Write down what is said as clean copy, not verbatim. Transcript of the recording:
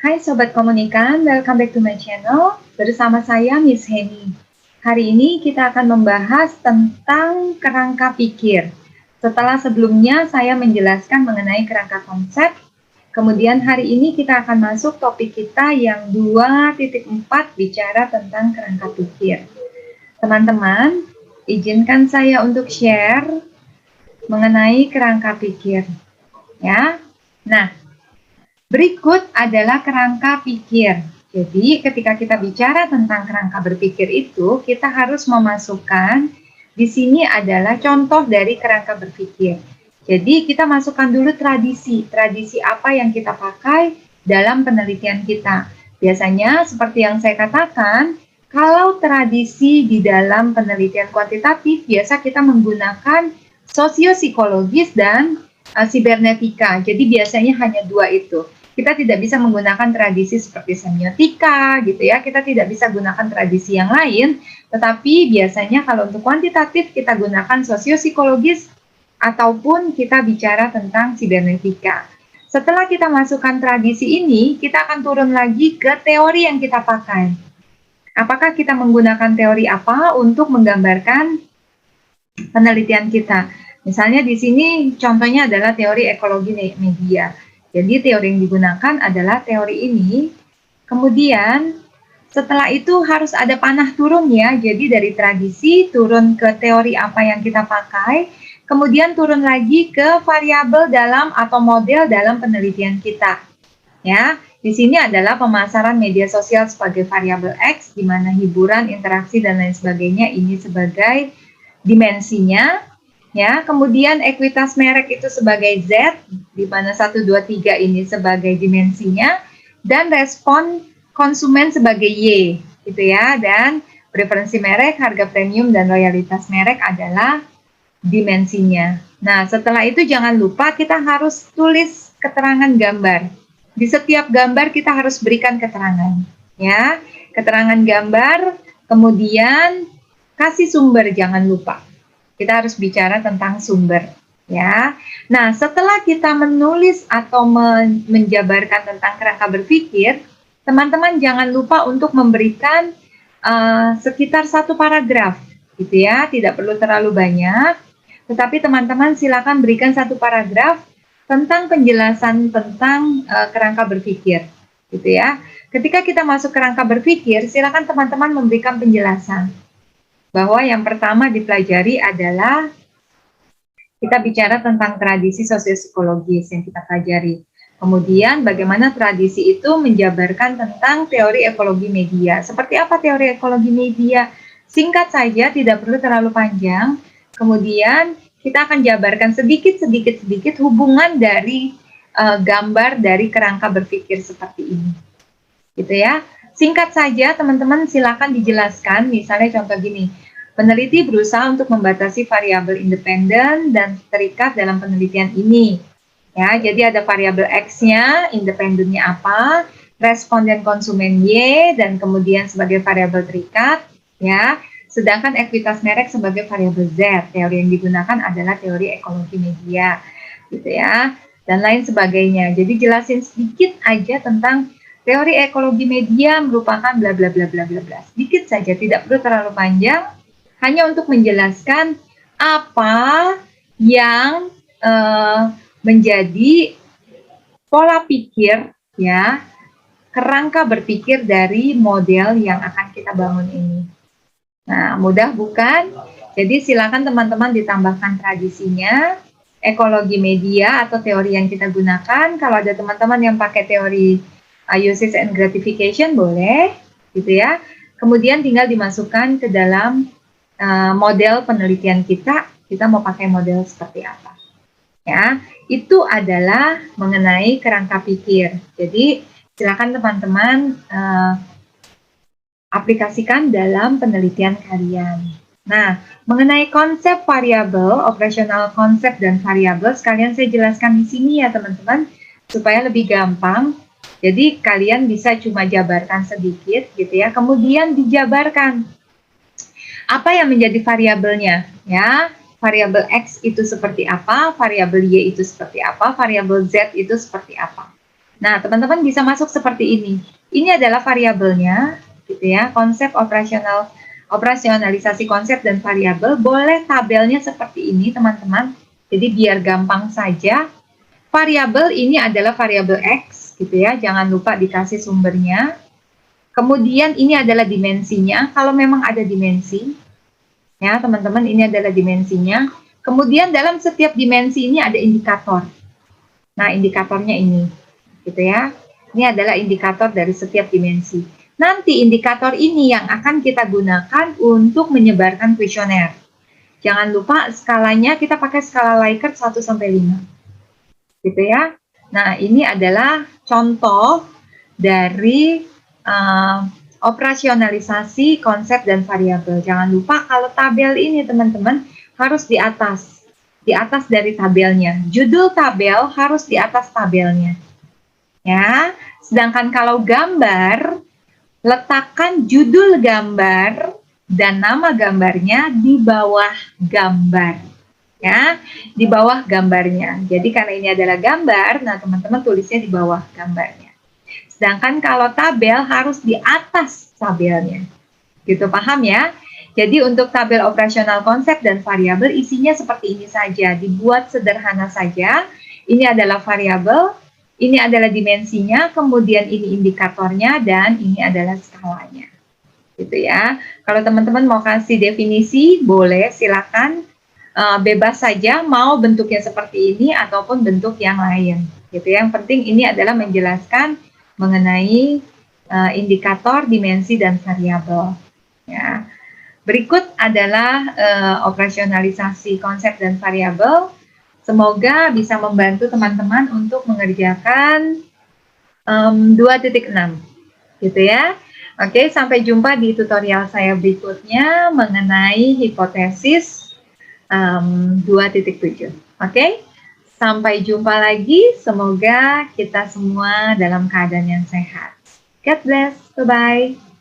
Hai Sobat Komunikan, welcome back to my channel. Bersama saya Miss Heni. Hari ini kita akan membahas tentang kerangka pikir. Setelah sebelumnya saya menjelaskan mengenai kerangka konsep, kemudian hari ini kita akan masuk topik kita yang 2.4 bicara tentang kerangka pikir. Teman-teman, izinkan saya untuk share mengenai kerangka pikir. Ya. Nah, berikut adalah kerangka pikir. Jadi, ketika kita bicara tentang kerangka berpikir itu, kita harus memasukkan di sini adalah contoh dari kerangka berpikir. Jadi, kita masukkan dulu tradisi. Tradisi apa yang kita pakai dalam penelitian kita. Biasanya, seperti yang saya katakan, kalau tradisi di dalam penelitian kuantitatif, biasa kita menggunakan sosiopsikologis dan sibernetika. Jadi, biasanya hanya dua itu. Kita tidak bisa menggunakan tradisi seperti semiotika gitu ya, kita tidak bisa gunakan tradisi yang lain, tetapi biasanya kalau untuk kuantitatif kita gunakan sosiopsikologis ataupun kita bicara tentang sibernetika. Setelah kita masukkan tradisi ini, kita akan turun lagi ke teori yang kita pakai. Apakah kita menggunakan teori apa untuk menggambarkan penelitian kita? Misalnya di sini contohnya adalah teori ekologi media. Jadi teori yang digunakan adalah teori ini. Kemudian setelah itu harus ada panah turun ya. Jadi dari tradisi turun ke teori apa yang kita pakai. Kemudian turun lagi ke variabel dalam atau model dalam penelitian kita. Ya, di sini adalah pemasaran media sosial sebagai variabel X, di mana hiburan, interaksi dan lain sebagainya ini sebagai dimensinya. Ya, kemudian ekuitas merek itu sebagai Z, di mana 1, 2, 3 ini sebagai dimensinya, dan respon konsumen sebagai Y, gitu ya. Dan preferensi merek, harga premium, dan loyalitas merek adalah dimensinya. Nah, setelah itu jangan lupa kita harus tulis keterangan gambar. Di setiap gambar kita harus berikan keterangan, ya. Keterangan gambar, kemudian kasih sumber, jangan lupa. Kita harus bicara tentang sumber, ya. Nah, setelah kita menulis atau menjabarkan tentang kerangka berpikir, teman-teman jangan lupa untuk memberikan sekitar 1 paragraf, gitu ya. Tidak perlu terlalu banyak, tetapi teman-teman silakan berikan 1 paragraf tentang penjelasan tentang kerangka berpikir, gitu ya. Ketika kita masuk kerangka berpikir, silakan teman-teman memberikan penjelasan. Bahwa yang pertama dipelajari adalah kita bicara tentang tradisi sosiopsikologis yang kita pelajari. Kemudian bagaimana tradisi itu menjabarkan tentang teori ekologi media. Seperti apa teori ekologi media? Singkat saja, tidak perlu terlalu panjang. Kemudian kita akan jabarkan sedikit hubungan dari gambar dari kerangka berpikir seperti ini. Gitu ya. Singkat saja, teman-teman silakan dijelaskan, misalnya contoh gini, peneliti berusaha untuk membatasi variabel independen dan terikat dalam penelitian ini. Ya, jadi ada variabel X-nya, independennya apa, responden konsumen Y, dan kemudian sebagai variabel terikat, ya. Sedangkan ekuitas merek sebagai variabel Z. Teori yang digunakan adalah teori ekologi media, gitu ya, dan lain sebagainya. Jadi jelasin sedikit aja tentang teori ekologi media merupakan bla bla bla bla bla bla. Sedikit saja, tidak perlu terlalu panjang, hanya untuk menjelaskan apa yang menjadi pola pikir ya, kerangka berpikir dari model yang akan kita bangun ini. Nah, mudah bukan? Jadi silakan teman-teman ditambahkan tradisinya, ekologi media atau teori yang kita gunakan. Kalau ada teman-teman yang pakai teori usage and gratification boleh, gitu ya. Kemudian tinggal dimasukkan ke dalam model penelitian kita mau pakai model seperti apa. Ya, itu adalah mengenai kerangka pikir. Jadi silakan teman-teman aplikasikan dalam penelitian kalian. Nah, mengenai konsep variabel, operasional konsep dan variabel, sekalian saya jelaskan di sini ya teman-teman, supaya lebih gampang. Jadi kalian bisa cuma jabarkan sedikit gitu ya, kemudian dijabarkan apa yang menjadi variabelnya ya. Variabel X itu seperti apa, variabel Y itu seperti apa, variabel Z itu seperti apa. Nah, teman-teman bisa masuk seperti ini. Ini adalah variabelnya, gitu ya. Operasionalisasi konsep dan variabel. Boleh tabelnya seperti ini, teman-teman. Jadi biar gampang saja. Variabel ini adalah variabel X, gitu ya. Jangan lupa dikasih sumbernya. Kemudian ini adalah dimensinya. Kalau memang ada dimensi, ya teman-teman, ini adalah dimensinya. Kemudian dalam setiap dimensi ini ada indikator. Nah, indikatornya ini, gitu ya. Ini adalah indikator dari setiap dimensi. Nanti indikator ini yang akan kita gunakan untuk menyebarkan kuesioner. Jangan lupa skalanya kita pakai skala Likert 1 sampai 5. Gitu ya. Nah, ini adalah contoh dari operasionalisasi konsep dan variabel. Jangan lupa kalau tabel ini teman-teman harus di atas dari tabelnya. Judul tabel harus di atas tabelnya. Ya. Sedangkan kalau gambar, letakkan judul gambar dan nama gambarnya di bawah gambar. Ya, di bawah gambarnya. Jadi karena ini adalah gambar, nah teman-teman tulisnya di bawah gambarnya. Sedangkan kalau tabel harus di atas tabelnya. Gitu, paham ya? Jadi untuk tabel operasional konsep dan variabel isinya seperti ini saja, dibuat sederhana saja. Ini adalah variabel, ini adalah dimensinya, kemudian ini indikatornya, dan ini adalah skalanya. Gitu ya. Kalau teman-teman mau kasih definisi, boleh, silakan. Bebas saja, mau bentuknya seperti ini ataupun bentuk yang lain. Gitu. Yang penting ini adalah menjelaskan mengenai indikator, dimensi, dan variabel. Ya. Berikut adalah operasionalisasi konsep dan variabel. Semoga bisa membantu teman-teman untuk mengerjakan 2.6, gitu ya. Oke, sampai jumpa di tutorial saya berikutnya mengenai hipotesis 2.7. Oke, sampai jumpa lagi. Semoga kita semua dalam keadaan yang sehat. God bless. Bye-bye.